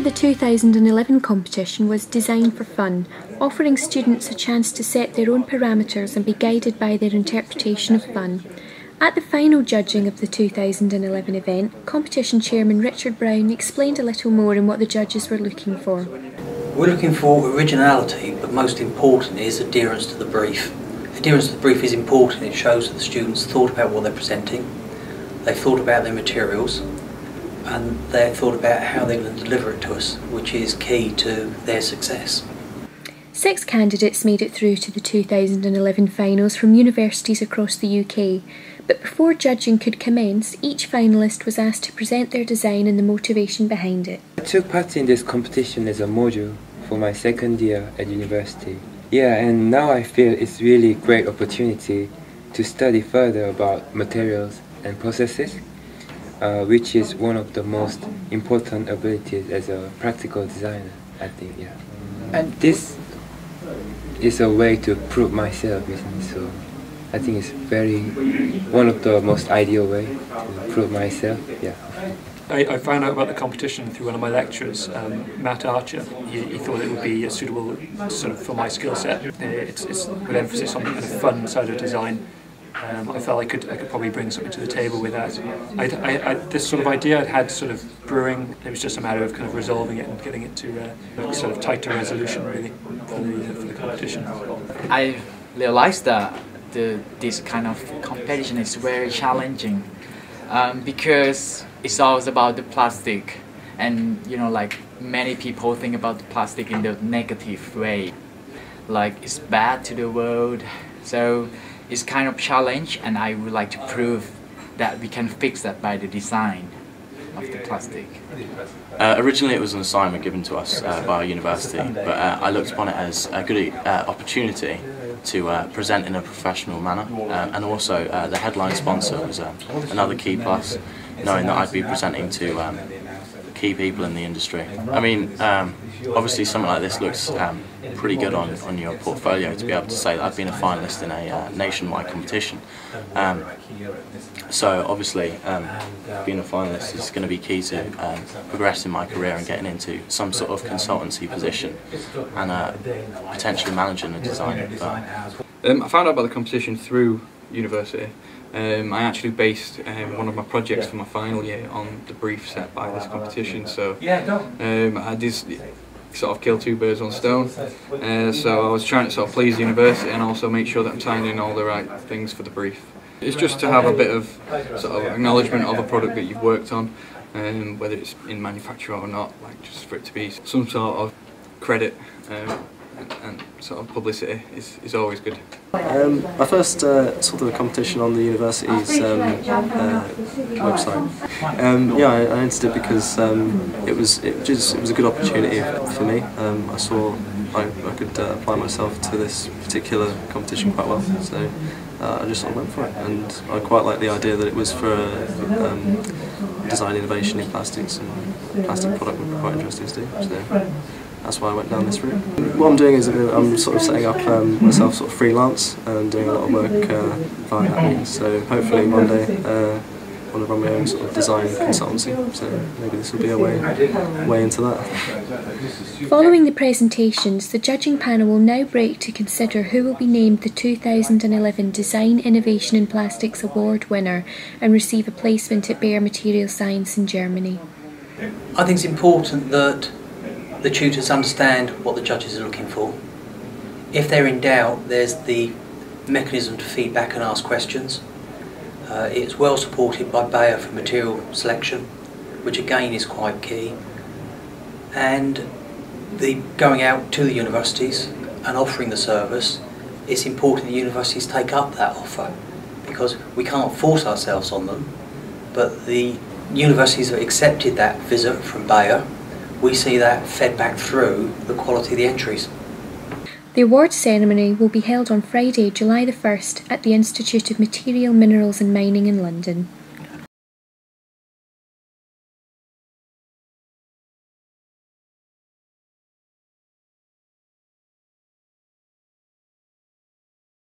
the 2011 competition was Design for Fun, offering students a chance to set their own parameters and be guided by their interpretation of fun. At the final judging of the 2011 event, competition chairman Richard Brown explained a little more on what the judges were looking for. We're looking for originality, but most important is adherence to the brief. Adherence to the brief is important. It shows that the students thought about what they're presenting, they've thought about their materials, and they've thought about how they're going to deliver it to us, which is key to their success. 6 candidates made it through to the 2011 finals from universities across the UK, but before judging could commence, each finalist was asked to present their design and the motivation behind it. I took part in this competition as a module for my second year at university. Yeah, and now I feel it's really a great opportunity to study further about materials and processes, which is one of the most important abilities as a practical designer, I think, yeah. And this is a way to prove myself, isn't it? So I think it's one of the most ideal way to prove myself, yeah. I found out about the competition through one of my lecturers, Matt Archer. He thought it would be suitable sort of for my skill set. It's with emphasis on the kind of fun side of design. I felt I could probably bring something to the table with that. This sort of idea I'd had sort of brewing. It was just a matter of kind of resolving it and getting it to a sort of tighter resolution really for the competition. I realized that this kind of competition is very challenging because it's always about the plastic, and you know, like many people think about the plastic in the negative way, like it's bad to the world. So it's kind of challenge, and I would like to prove that we can fix that by the design of the plastic. Originally it was an assignment given to us by our university, but I looked upon it as a good opportunity to present in a professional manner, and also the headline sponsor was another key plus, knowing that I'd be presenting to key people in the industry. I mean, obviously something like this looks pretty good on your portfolio, to be able to say that I've been a finalist in a nationwide competition. So obviously being a finalist is going to be key to progressing my career and getting into some sort of consultancy position and potentially managing a design firm. I found out about the competition through university. I actually based one of my projects for my final year on the brief set by this competition, so I did sort of kill 2 birds on stone. So I was trying to sort of please the university and also make sure that I'm tying in all the right things for the brief. It's just to have a bit of sort of acknowledgement of a product that you've worked on, whether it's in manufacture or not, like just for it to be some sort of credit and sort of publicity is always good. I first saw the competition on the university's website. Yeah, I entered it because it was a good opportunity for me. I saw I could apply myself to this particular competition quite well, so I just sort of went for it, and I quite like the idea that it was for design innovation in plastics, and plastic product would be quite interesting to do. So that's why I went down this route. What I'm doing is I'm sort of setting up myself sort of freelance and doing a lot of work via that means. So hopefully one day I want to run my own sort of design consultancy. So maybe this will be a way into that. Following the presentations, the judging panel will now break to consider who will be named the 2011 Design Innovation in Plastics Award winner and receive a placement at Bayer Material Science in Germany. I think it's important that the tutors understand what the judges are looking for. If they're in doubt, there's the mechanism to feedback and ask questions. It's well supported by Bayer for material selection, which again is quite key. And the going out to the universities and offering the service, it's important the universities take up that offer, because we can't force ourselves on them, but the universities have accepted that visit from Bayer. We see that fed back through the quality of the entries. The awards ceremony will be held on Friday, July the 1st at the Institute of Material, Minerals and Mining in London.